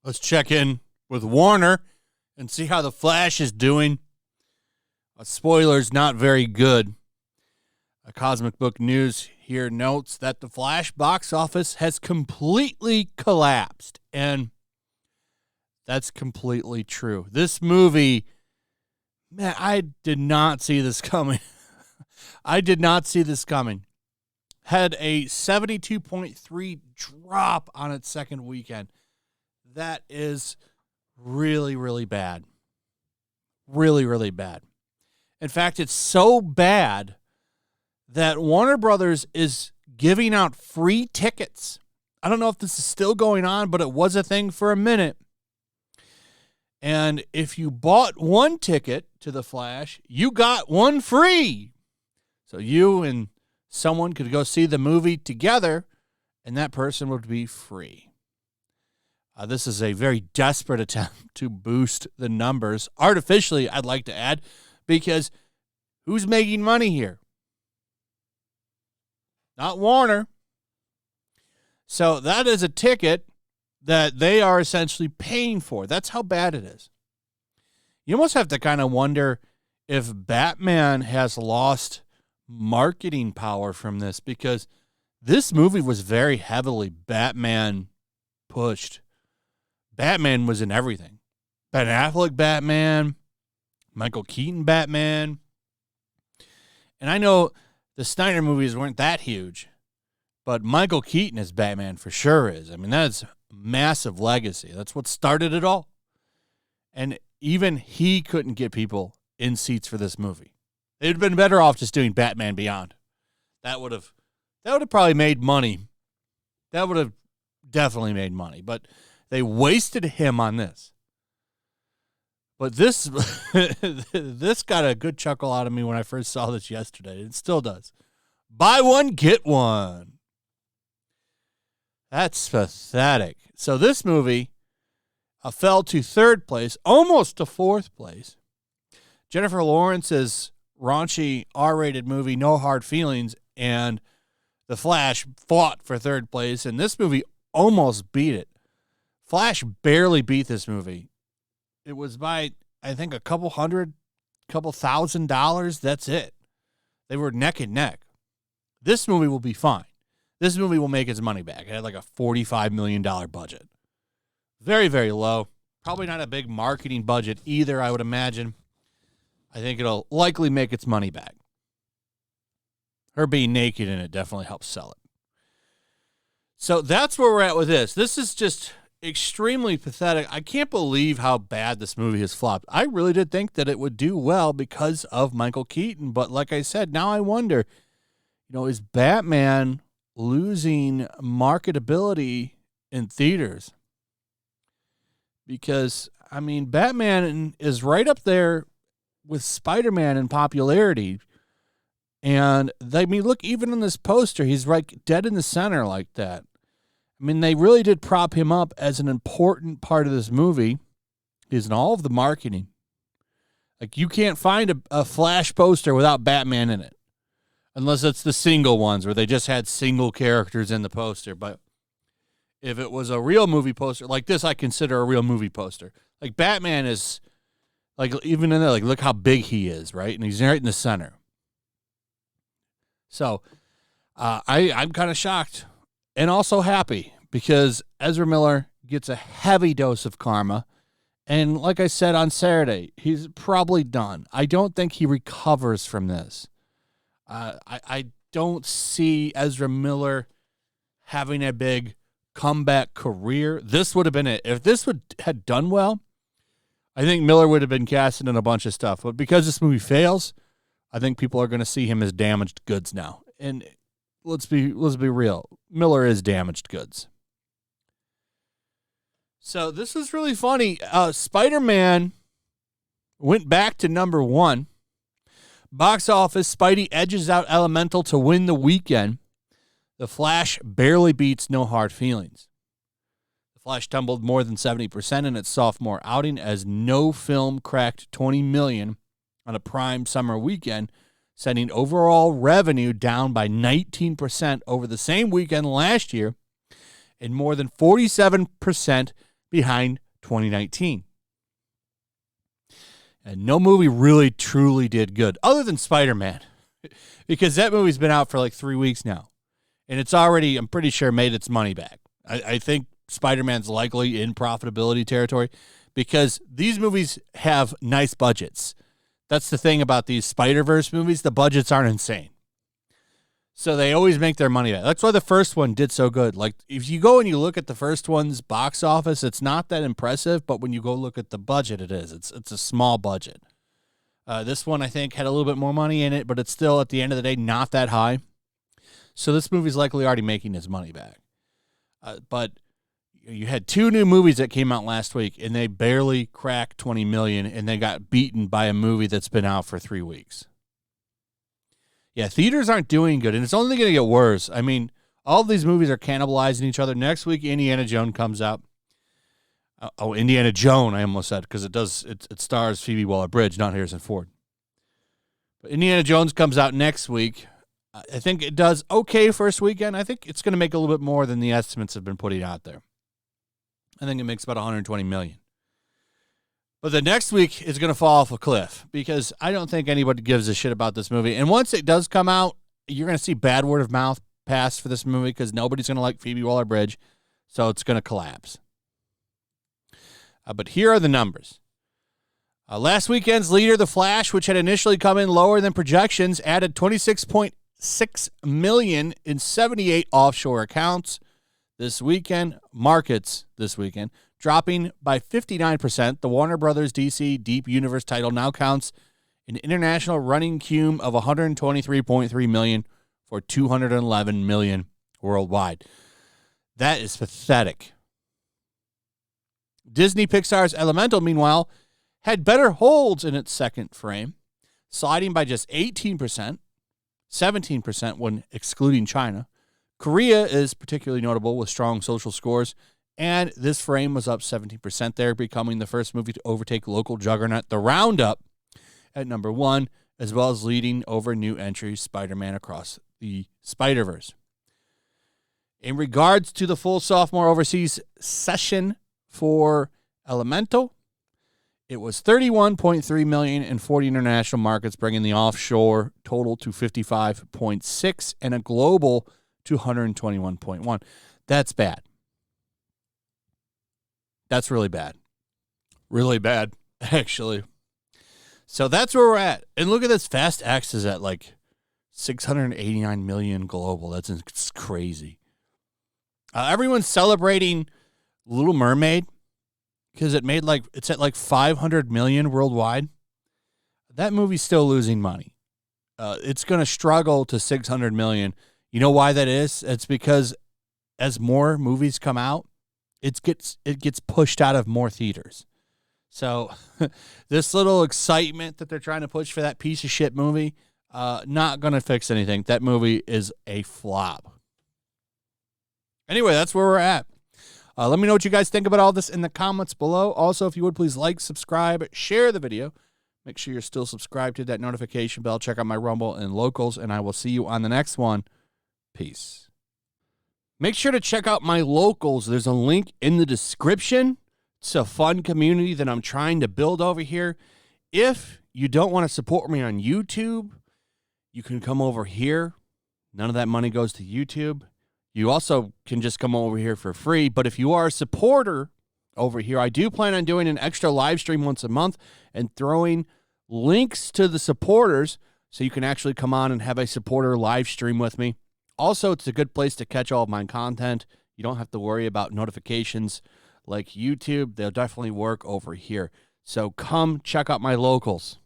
Let's check in with Warner and see how The Flash is doing. Spoilers, not very good. Cosmic Book News here notes that The Flash box office has completely collapsed, and that's completely true. This movie, man, I did not see this coming. I did not see this coming. Had a 72.3 drop on its second weekend. That is really, really bad. Really, really bad. In fact, it's so bad that Warner Brothers is giving out free tickets. I don't know if this is still going on, but it was a thing for a minute. And if you bought one ticket to The Flash, you got one free. So you and someone could go see the movie together, and that person would be free. This is a very desperate attempt to boost the numbers. Artificially, I'd like to add, because who's making money here? Not Warner. So that is a ticket that they are essentially paying for. That's how bad it is. You almost have to kind of wonder if Batman has lost marketing power from this, because this movie was very heavily Batman pushed. Batman was in everything. Ben Affleck Batman, Michael Keaton Batman. And I know the Snyder movies weren't that huge, but Michael Keaton as Batman for sure is. I mean, that's massive legacy. That's what started it all. And even he couldn't get people in seats for this movie. They'd have been better off just doing Batman Beyond. That would have probably made money. That would have definitely made money. But they wasted him on this. But this this got a good chuckle out of me when I first saw this yesterday. It still does. Buy one, get one. That's pathetic. So this movie fell to third place, almost to fourth place. Jennifer Lawrence's raunchy R-rated movie, No Hard Feelings, and The Flash fought for third place, and this movie almost beat it. Flash barely beat this movie. It was by, I think, a couple $1,000. That's it. They were neck and neck. This movie will be fine. This movie will make its money back. It had like a $45 million budget. Very, very low. Probably not a big marketing budget either, I would imagine. I think it'll likely make its money back. Her being naked in it definitely helps sell it. So that's where we're at with this. This is just extremely pathetic. I can't believe how bad this movie has flopped. I really did think that it would do well because of Michael Keaton. But like I said, now I wonder, is Batman losing marketability in theaters? Because, I mean, Batman is right up there with Spider-Man in popularity. And, look, even in this poster, he's right dead in the center like that. I mean, they really did prop him up as an important part of this movie. He's in all of the marketing. Like, you can't find a Flash poster without Batman in it. Unless it's the single ones where they just had single characters in the poster. But if it was a real movie poster, like this, I consider a real movie poster. Like, Batman is, like, even in there, like, look how big he is, right? And he's right in the center. So, I'm kind of shocked. And also happy, because Ezra Miller gets a heavy dose of karma. And like I said on Saturday, he's probably done. I don't think he recovers from this. I don't see Ezra Miller having a big comeback career. This would have been it. If this had done well, I think Miller would have been casted in a bunch of stuff. But because this movie fails, I think people are going to see him as damaged goods now. And let's be real. Miller is damaged goods. So this was really funny. Spider-Man went back to number 1. Box office, Spidey edges out Elemental to win the weekend. The Flash barely beats No Hard Feelings. The Flash tumbled more than 70% in its sophomore outing as no film cracked $20 million on a prime summer weekend sending overall revenue down by 19% over the same weekend last year and more than 47% behind 2019. And no movie really truly did good other than Spider-Man, because that movie's been out for like 3 weeks now. And it's already, I'm pretty sure, made its money back. I think Spider-Man's likely in profitability territory because these movies have nice budgets. That's the thing about these Spider-Verse movies. The budgets aren't insane. So they always make their money back. That's why the first one did so good. Like, if you go and you look at the first one's box office, it's not that impressive, but when you go look at the budget, it is. It's a small budget. This one, I think, had a little bit more money in it, but it's still, at the end of the day, not that high. So this movie's likely already making his money back. But you had 2 new movies that came out last week, and they barely cracked 20 million, and they got beaten by a movie that's been out for 3 weeks. Yeah, theaters aren't doing good, and it's only going to get worse. I mean, all of these movies are cannibalizing each other. Next week, Indiana Jones comes out. Indiana Jones, I almost said, because it stars Phoebe Waller-Bridge, not Harrison Ford. But Indiana Jones comes out next week. I think it does okay first weekend. I think it's going to make a little bit more than the estimates have been putting out there. I think it makes about 120 million. But the next week is going to fall off a cliff because I don't think anybody gives a shit about this movie. And once it does come out, you're going to see bad word of mouth pass for this movie because nobody's going to like Phoebe Waller-Bridge, so it's going to collapse. But here are the numbers. Last weekend's leader, The Flash, which had initially come in lower than projections, added 26.6 million in 78 offshore accounts this weekend. Markets this weekend. Dropping by 59%, the Warner Brothers DC Deep Universe title now counts an international running cume of 123.3 million for 211 million worldwide. That is pathetic. Disney Pixar's Elemental, meanwhile, had better holds in its second frame, sliding by just 18%, 17% when excluding China. Korea is particularly notable with strong social scores, and this frame was up 17% there, becoming the first movie to overtake local juggernaut The Roundup at number 1, as well as leading over new entry Spider-Man Across the Spider-Verse. In regards to the full sophomore overseas session for Elemental, it was 31.3 million in 40 international markets, bringing the offshore total to 55.6 and a global to 121.1. That's bad. That's really bad. Really bad, actually. So that's where we're at. And look at this. Fast X is at like 689 million global. That's crazy. Everyone's celebrating Little Mermaid because it's at like 500 million worldwide. That movie's still losing money. It's going to struggle to 600 million. You know why that is? It's because as more movies come out, it gets pushed out of more theaters. So this little excitement that they're trying to push for that piece of shit movie, not going to fix anything. That movie is a flop. Anyway, that's where we're at. Let me know what you guys think about all this in the comments below. Also, if you would, please like, subscribe, share the video. Make sure you're still subscribed to that notification bell. Check out my Rumble and Locals, and I will see you on the next one. Peace. Make sure to check out my Locals. There's a link in the description. It's a fun community that I'm trying to build over here. If you don't want to support me on YouTube, you can come over here. None of that money goes to YouTube. You also can just come over here for free. But if you are a supporter over here, I do plan on doing an extra live stream once a month and throwing links to the supporters so you can actually come on and have a supporter live stream with me. Also, it's a good place to catch all of my content. You don't have to worry about notifications like YouTube. They'll definitely work over here. So come check out my Locals.